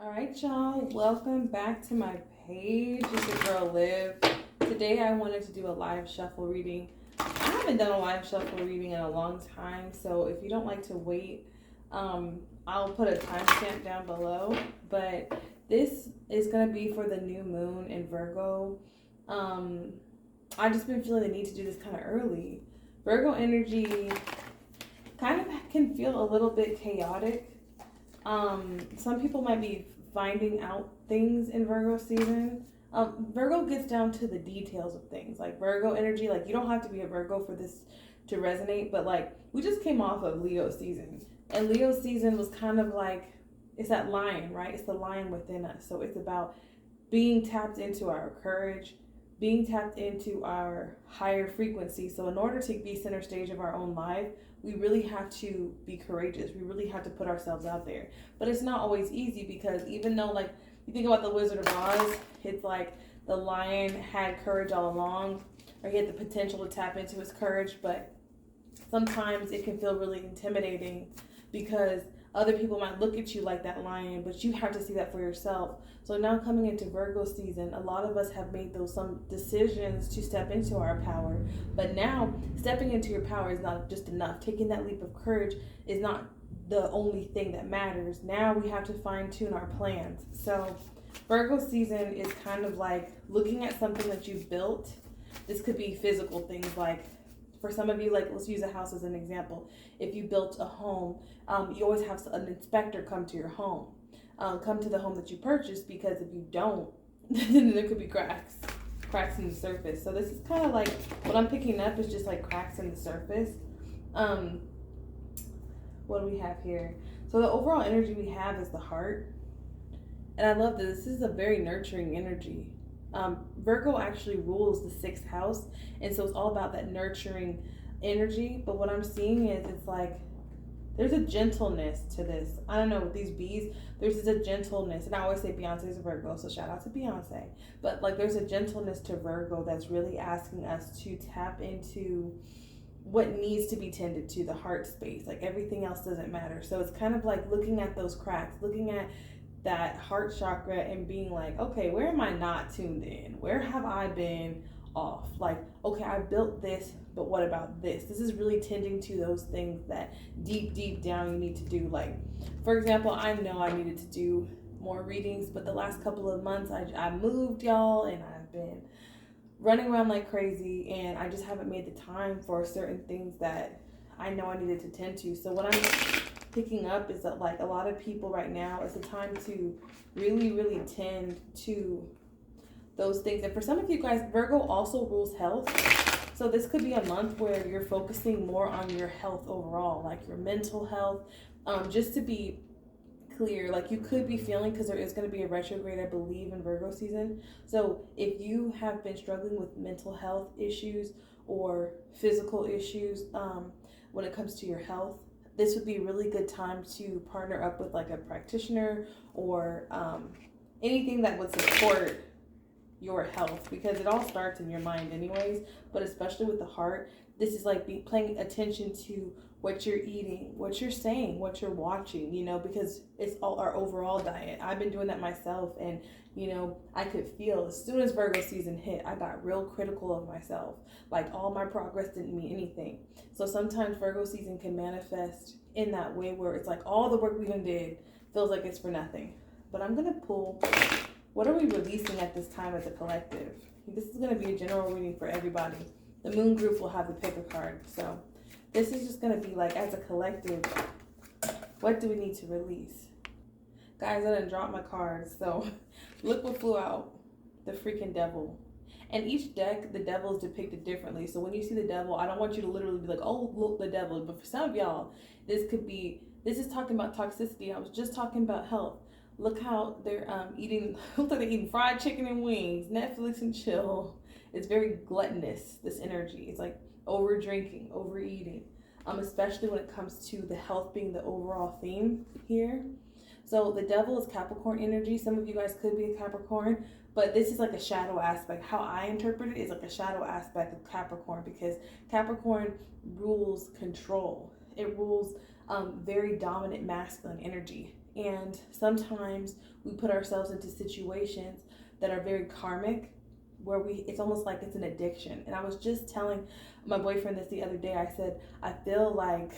All right, y'all. Welcome back to my page. It's your girl Liv. Today I wanted to do a live shuffle reading. I haven't done a live shuffle reading in a long time, so if you don't like to wait, I'll put a timestamp down below. But this is gonna be for the new moon in Virgo. I've just been feeling the need to do this kind of early. Virgo energy kind of can feel a little bit chaotic. Some people might be finding out things in Virgo season. Virgo gets down to the details of things. Like Virgo energy, like you don't have to be a Virgo for this to resonate, but like we just came off of Leo season. And Leo season was kind of like, it's that lion, right? It's the lion within us. So it's about being tapped into our courage, being tapped into our higher frequency. So in order to be center stage of our own life, we really have to be courageous. We really have to put ourselves out there. But it's not always easy because even though, like, you think about the Wizard of Oz, it's like the lion had courage all along, or he had the potential to tap into his courage, but sometimes it can feel really intimidating because other people might look at you like that lion, but you have to see that for yourself. So now coming into Virgo season, a lot of us have made some decisions to step into our power. But now stepping into your power is not just enough. Taking that leap of courage is not the only thing that matters. Now we have to fine tune our plans. So Virgo season is kind of like looking at something that you've built. This could be physical things like, for some of you, like let's use a house as an example. If you built a home, you always have an inspector come to your home, come to the home that you purchased, because if you don't, then there could be cracks in the surface. So this is kind of like what I'm picking up is just like cracks in the surface. What do we have here? So the overall energy we have is the heart, and I love this. This is a very nurturing energy. Virgo actually rules the sixth house, and so it's all about that nurturing energy. But what I'm seeing is it's like there's a gentleness to this. I don't know, with these bees, there's a gentleness, and I always say Beyonce's a Virgo, so shout out to Beyonce. But like there's a gentleness to Virgo that's really asking us to tap into what needs to be tended to, the heart space. Like everything else doesn't matter. So it's kind of like looking at those cracks, looking at that heart chakra and being like, okay, where am I not tuned in? Where have I been off? Like, okay, I built this, but what about this? This is really tending to those things that deep down you need to do. Like, for example, I know I needed to do more readings, but the last couple of months I moved, y'all, and I've been running around like crazy, and I just haven't made the time for certain things that I know I needed to tend to. So what I'm picking up is that like a lot of people right now, it's a time to really tend to those things. And for some of you guys, Virgo also rules health. So this could be a month where you're focusing more on your health overall, like your mental health. Just to be clear, like you could be feeling, because there is going to be a retrograde, I believe, in Virgo season. So if you have been struggling with mental health issues or physical issues when it comes to your health, this would be a really good time to partner up with like a practitioner or anything that would support your health, because it all starts in your mind anyways, but especially with the heart, this is like paying attention to what you're eating, what you're saying, what you're watching, because it's all our overall diet. I've been doing that myself, and I could feel as soon as Virgo season hit, I got real critical of myself. Like all my progress didn't mean anything. So sometimes Virgo season can manifest in that way where it's like all the work we done did feels like it's for nothing. But I'm gonna pull, what are we releasing at this time as a collective? This is gonna be a general reading for everybody. The moon group will have the pick a card. So this is just gonna be like, as a collective, what do we need to release? Guys, I done dropped my cards, so look what flew out. The freaking devil. And each deck, the devil is depicted differently. So when you see the devil, I don't want you to literally be like, oh, look, the devil. But for some of y'all, this is talking about toxicity. I was just talking about health. Look how they're look like they're eating fried chicken and wings, Netflix and chill. It's very gluttonous, this energy. It's like over drinking, overeating, especially when it comes to the health being the overall theme here. So the devil is Capricorn energy. Some of you guys could be a Capricorn, but this is like a shadow aspect. How I interpret it is like a shadow aspect of Capricorn, because Capricorn rules control. It rules very dominant masculine energy. And sometimes we put ourselves into situations that are very karmic, where it's almost like it's an addiction. And I was just telling my boyfriend this the other day. I said, I feel like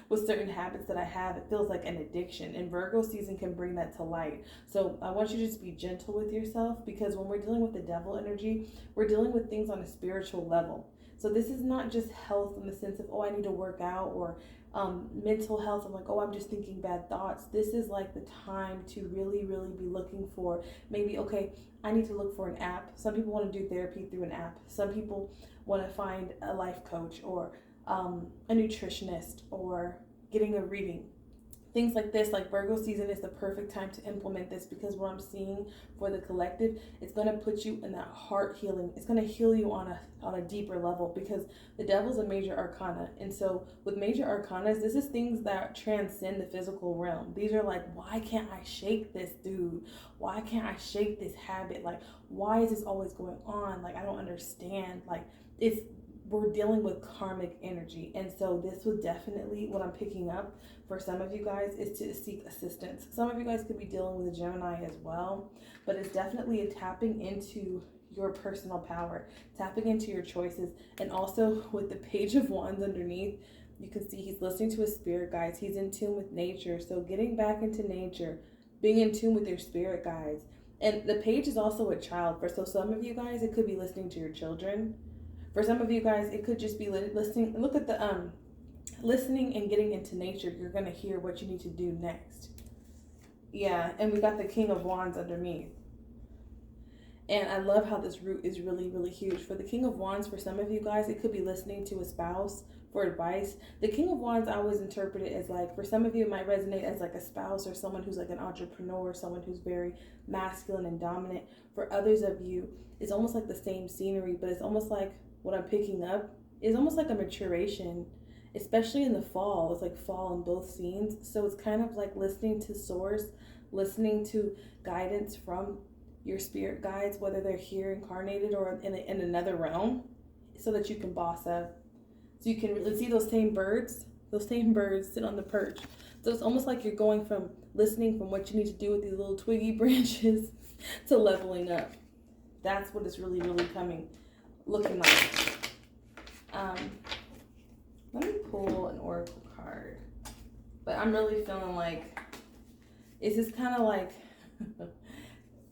with certain habits that I have, it feels like an addiction, and Virgo season can bring that to light. So I want you to just be gentle with yourself, because when we're dealing with the devil energy, we're dealing with things on a spiritual level. So this is not just health in the sense of, oh, I need to work out, or mental health. I'm like, oh, I'm just thinking bad thoughts. This is like the time to really, really be looking for, maybe, okay, I need to look for an app. Some people want to do therapy through an app. Some people want to find a life coach, or a nutritionist, or getting a reading. Things like this, like Virgo season is the perfect time to implement this, because what I'm seeing for the collective, it's going to put you in that heart healing. It's going to heal you on a deeper level, because the devil's a major arcana. And so with major arcanas, this is things that transcend the physical realm. These are like, why can't I shake this dude? Why can't I shake this habit? Like, why is this always going on? Like, I don't understand. Like, we're dealing with karmic energy. And so this was definitely what I'm picking up for some of you guys, is to seek assistance. Some of you guys could be dealing with a Gemini as well, but it's definitely a tapping into your personal power, tapping into your choices. And also with the Page of Wands underneath, you can see he's listening to his spirit guides. He's in tune with nature. So getting back into nature, being in tune with your spirit guides. And the page is also a child. So some of you guys, it could be listening to your children. For some of you guys, it could just be listening. Look at the listening and getting into nature. You're going to hear what you need to do next. Yeah, and we got the King of Wands underneath. And I love how this root is really, really huge. For the King of Wands, for some of you guys, it could be listening to a spouse for advice. The King of Wands, I always interpret it as like, for some of you, it might resonate as like a spouse, or someone who's like an entrepreneur, someone who's very masculine and dominant. For others of you, it's almost like the same scenery, but it's almost like, what I'm picking up is almost like a maturation, especially in the fall. It's like fall in both scenes. So it's kind of like listening to source, listening to guidance from your spirit guides, whether they're here incarnated or in another realm, so that you can boss up. So you can really see those same birds sit on the perch. So it's almost like you're going from listening from what you need to do with these little twiggy branches to leveling up. That's what it's really, really looking like. Let me pull an oracle card. But I'm really feeling like, it's just kind of like,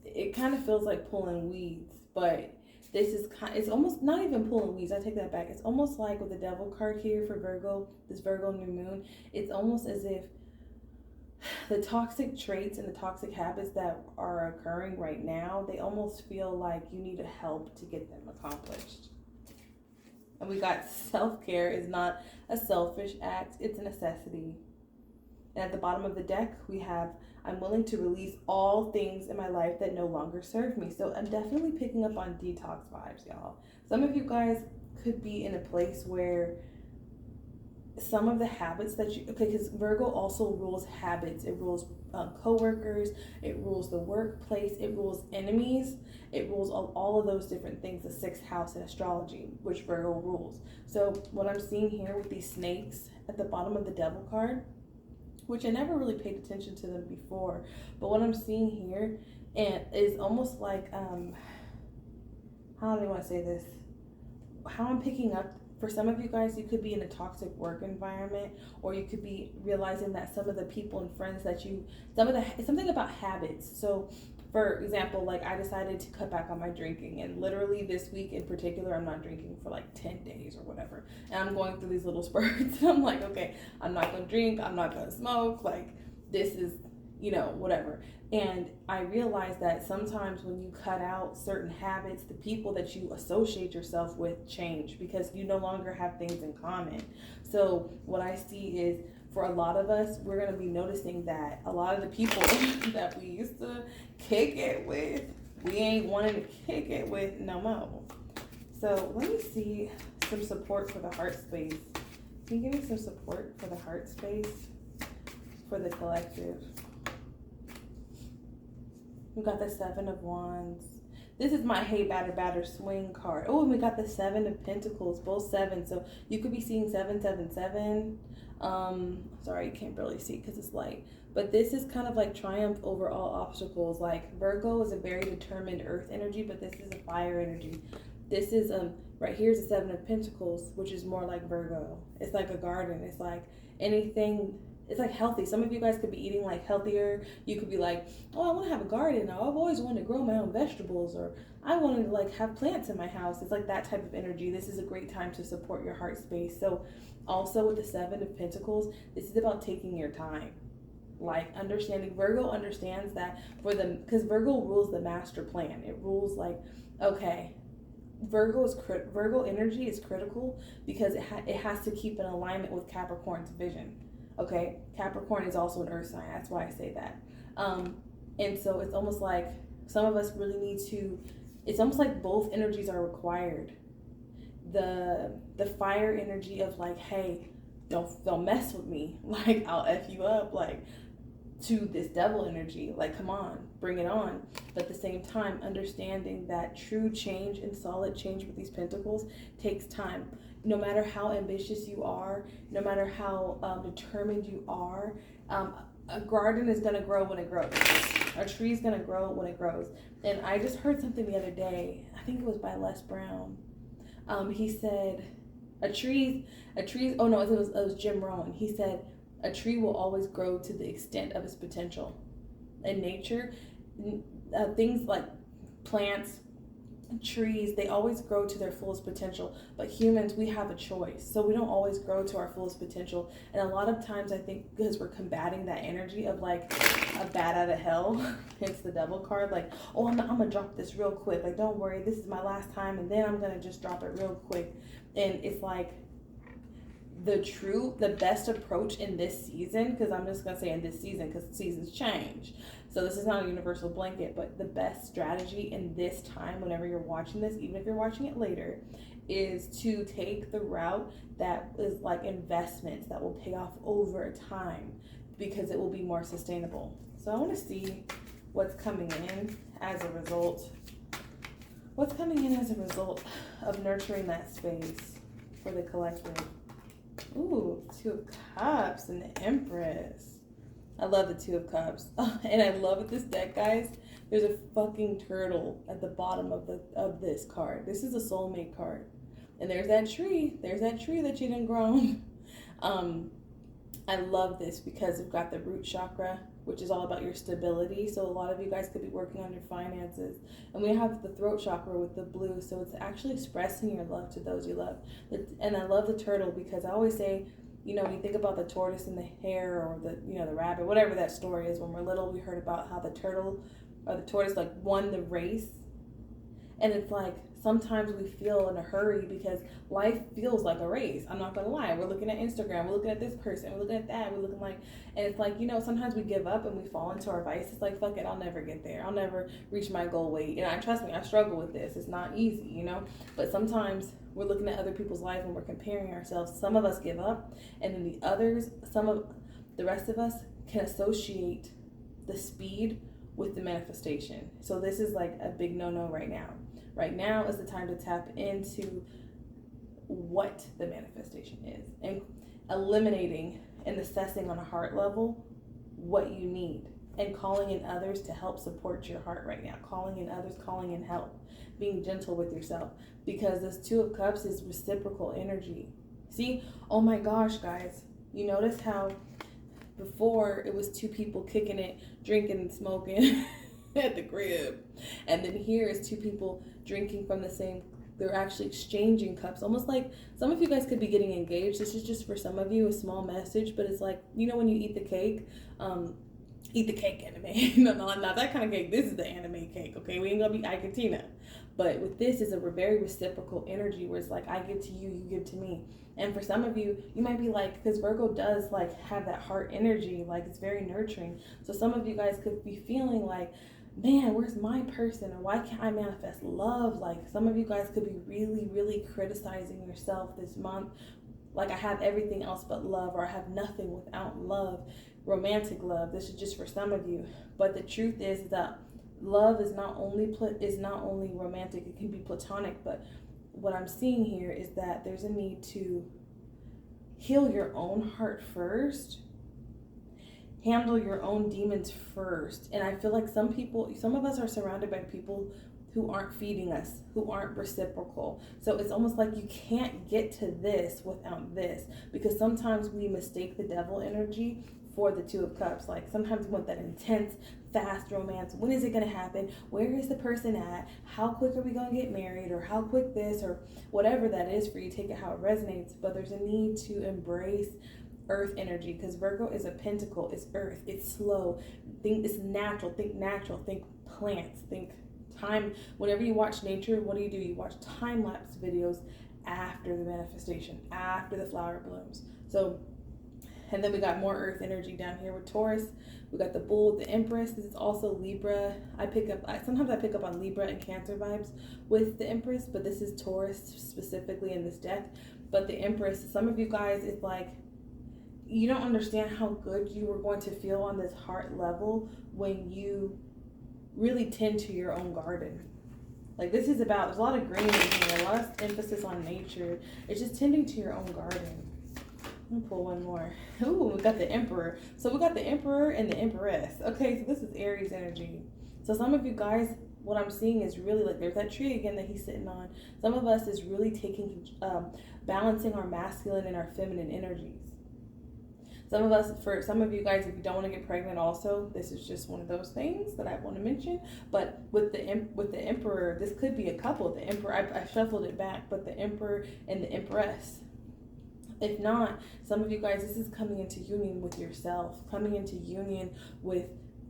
it kind of feels like pulling weeds, but it's almost not even pulling weeds. I take that back. It's almost like with the Devil card here for Virgo, this Virgo new moon, it's almost as if the toxic traits and the toxic habits that are occurring right now, they almost feel like you need help to get them accomplished. And we got self-care is not a selfish act, it's a necessity. And at the bottom of the deck, we have, I'm willing to release all things in my life that no longer serve me. So I'm definitely picking up on detox vibes, y'all. Some of you guys could be in a place where some of the habits that because Virgo also rules habits. It rules co-workers, it rules the workplace, it rules enemies, it rules all of those different things, the sixth house in astrology, which Virgo rules. So what I'm seeing here with these snakes at the bottom of the Devil card, which I never really paid attention to them before, but what I'm seeing here is almost like, how do I want to say this? How I'm picking up, for some of you guys, you could be in a toxic work environment, or you could be realizing that some of the people and friends that something about habits. So for example, like I decided to cut back on my drinking, and literally this week in particular, I'm not drinking for like 10 days or whatever. And I'm going through these little spurts. I'm like, okay, I'm not going to drink. I'm not going to smoke. Like this is, whatever. And I realized that sometimes when you cut out certain habits, the people that you associate yourself with change, because you no longer have things in common. So what I see is, for a lot of us, we're going to be noticing that a lot of the people that we used to kick it with, we ain't wanting to kick it with no more. So let me see some support for the heart space. Can you give me some support for the heart space for the collective? We got the Seven of Wands. This is my hey batter batter swing card. Oh, and we got the Seven of Pentacles, both seven. So you could be seeing 777. Sorry, you can't barely see because it's light. But this is kind of like triumph over all obstacles. Like Virgo is a very determined earth energy, but this is a fire energy. This is right here's the Seven of Pentacles, which is more like Virgo. It's like a garden. It's like anything. It's like healthy. Some of you guys could be eating like healthier. You could be like, oh, I want to have a garden. I've always wanted to grow my own vegetables, or I wanted to like have plants in my house. It's like that type of energy. This is a great time to support your heart space. So also with the Seven of Pentacles, this is about taking your time. Like understanding, Virgo understands that for them, because Virgo rules the master plan. It rules like, okay, Virgo energy is critical because it has to keep in alignment with Capricorn's vision. Okay, Capricorn is also an earth sign. That's why I say that. And so it's almost like some of us really need to. It's almost like both energies are required. The fire energy of like, hey, don't mess with me. Like I'll f you up. Like to this devil energy. Like come on, bring it on. But at the same time, understanding that true change and solid change with these pentacles takes time. No matter how ambitious you are, no matter how determined you are, a garden is going to grow when it grows. A tree is going to grow when it grows. And I just heard something the other day. I think it was by Les Brown. He said, oh no, it was Jim Rohn. He said, a tree will always grow to the extent of its potential. In nature, things like plants, trees, they always grow to their fullest potential, but humans, we have a choice, so we don't always grow to our fullest potential. And a lot of times I think because we're combating that energy of like a bat out of hell, hence the devil card, like, oh, I'm gonna drop this real quick, like don't worry, this is my last time, and then I'm gonna just drop it real quick. And it's like the best approach in this season, because I'm just gonna say in this season because seasons change, so this is not a universal blanket, but the best strategy in this time, whenever you're watching this, even if you're watching it later, is to take the route that is like investments that will pay off over time, because it will be more sustainable. So I want to see what's coming in as a result. What's coming in as a result of nurturing that space for the collective. Ooh, Two of Cups and the Empress. I love the Two of Cups. And I love with this deck, guys, there's a fucking turtle at the bottom of this card. This is a soulmate card. And there's that tree. There's that tree that you done grown. I love this because we've got the root chakra, which is all about your stability. So a lot of you guys could be working on your finances. And we have the throat chakra with the blue. So it's actually expressing your love to those you love. And I love the turtle because I always say, you know, when you think about the tortoise and the hare, or the rabbit, whatever that story is, when we're little, we heard about how the turtle or the tortoise like won the race. And it's like sometimes we feel in a hurry because life feels like a race. I'm not gonna lie. We're looking at Instagram, we're looking at this person, we're looking at that, we're looking like, and it's like, you know, sometimes we give up and we fall into our vice. It's like, fuck it, I'll never get there. I'll never reach my goal weight. And trust me, I struggle with this. It's not easy, you know. But sometimes we're looking at other people's life and we're comparing ourselves. Some of us give up, and then the rest of us can associate the speed with the manifestation. So this is like a big no-no right now. Right now is the time to tap into what the manifestation is and eliminating and assessing on a heart level what you need, and calling in others to help support your heart right now. Calling in others, calling in help, being gentle with yourself, because this Two of Cups is reciprocal energy. See, oh my gosh, guys, you notice how before it was two people kicking it, drinking and smoking at the crib, and then here is two people drinking from the same, they're actually exchanging cups, almost like some of you guys could be getting engaged. This is just for some of you a small message, but it's like, you know, when you eat the cake anime. No, not that kind of cake. This is the anime cake, okay? We ain't gonna be Ike and Tina. But with this is a very reciprocal energy where it's like, I give to you, you give to me. And for some of you, you might be like, because Virgo does like have that heart energy, like it's very nurturing. So some of you guys could be feeling like, man, where's my person? Or why can't I manifest love? Like some of you guys could be really, really criticizing yourself this month. Like, I have everything else but love, or I have nothing without love, romantic love. This is just for some of you. But the truth is that Love is not only romantic, it can be platonic, but what I'm seeing here is that there's a need to heal your own heart first, handle your own demons first. And I feel like some of us are surrounded by people who aren't feeding us, who aren't reciprocal. So it's almost like you can't get to this without this, because sometimes we mistake the devil energy for the Two of Cups. Like sometimes we want that intense, fast romance. When is it going to happen? Where is the person at? How quick are we going to get married? Or how quick this, or whatever that is for you, take it how it resonates. But there's a need to embrace earth energy, because Virgo is a pentacle. It's earth. It's slow. It's natural. Think plants. Think time. Whenever you watch nature, what do? You watch time-lapse videos after the manifestation, after the flower blooms. So, and then we got more earth energy down here with Taurus. We got the bull, the empress. This is also Libra. Sometimes I pick up on Libra and Cancer vibes with the empress, but this is Taurus specifically in this deck. But the empress, some of you guys, it's like you don't understand how good you are going to feel on this heart level when you really tend to your own garden. Like this is about, there's a lot of green in here, a lot of emphasis on nature. It's just tending to your own garden. Let me pull one more. Ooh, we got the Emperor. So we got the Emperor and the Empress. Okay, so this is Aries energy. So some of you guys, what I'm seeing is really like, there's that tree again that he's sitting on. Some of us is really balancing our masculine and our feminine energies. For some of you guys, if you don't want to get pregnant also, this is just one of those things that I want to mention. But with the Emperor, this could be a couple. The Emperor, I shuffled it back, but the Emperor and the Empress. If not, some of you guys, this is coming into union with yourself, coming into union with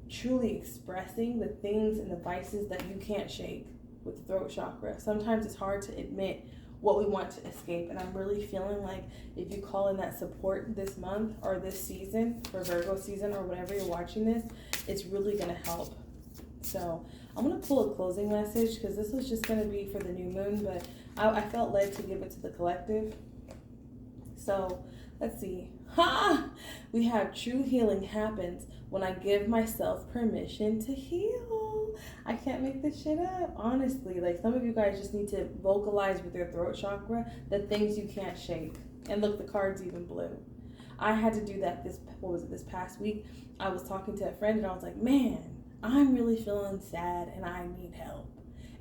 truly expressing the things and the vices that you can't shake with the throat chakra. Sometimes it's hard to admit what we want to escape, and I'm really feeling like if you call in that support this month or this season, for Virgo season or whatever you're watching this, it's really going to help. So I'm going to pull a closing message, because this was just going to be for the new moon, but I felt led to give it to the collective. So let's see. We have true healing happens when I give myself permission to heal. I can't make this shit up, honestly. Like some of you guys just need to vocalize with your throat chakra the things you can't shake. And look, the card's even blue. I had to do that this past week. I was talking to a friend and I was like, man, I'm really feeling sad and I need help.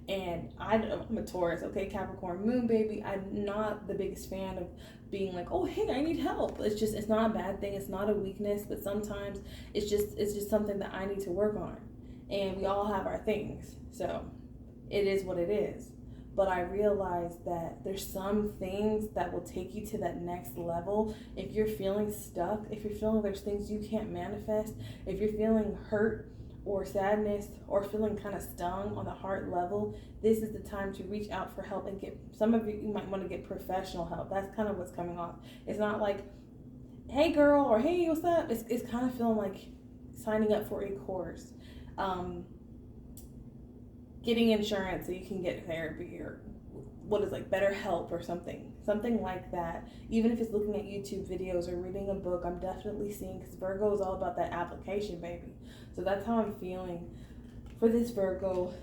And I'm a Taurus, okay, Capricorn moon, baby. I'm not the biggest fan of being like, oh, hey, I need help. It's not a bad thing. It's not a weakness, but sometimes it's just something that I need to work on. And we all have our things. So it is what it is. But I realized that there's some things that will take you to that next level. If you're feeling stuck, if you're feeling there's things you can't manifest, if you're feeling hurt, or sadness, or feeling kind of stung on the heart level, this is the time to reach out for help and get, some of you might want to get professional help. That's kind of what's coming off. It's not like, hey girl, or hey, what's up? It's kind of feeling like signing up for a course, getting insurance so you can get therapy, or what is like better help or something like that. Even if it's looking at YouTube videos or reading a book, I'm definitely seeing, because Virgo is all about that application, baby. So that's how I'm feeling for this Virgo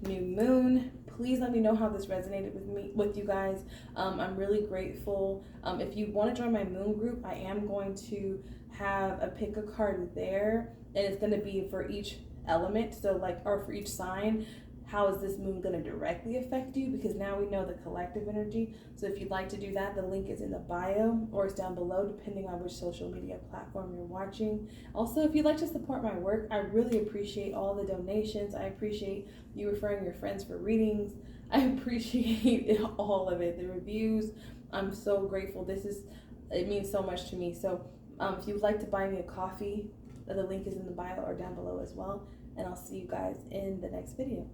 new moon. Please let me know how this resonated with you guys. I'm really grateful. If you want to join my moon group, I am going to have a pick a card there, and it's going to be for each element, so like, or for each sign. How is this moon going to directly affect you? Because now we know the collective energy. So if you'd like to do that, the link is in the bio or it's down below, depending on which social media platform you're watching. Also, if you'd like to support my work, I really appreciate all the donations. I appreciate you referring your friends for readings. I appreciate all of it. The reviews, I'm so grateful. It means so much to me. So if you'd like to buy me a coffee, the link is in the bio or down below as well. And I'll see you guys in the next video.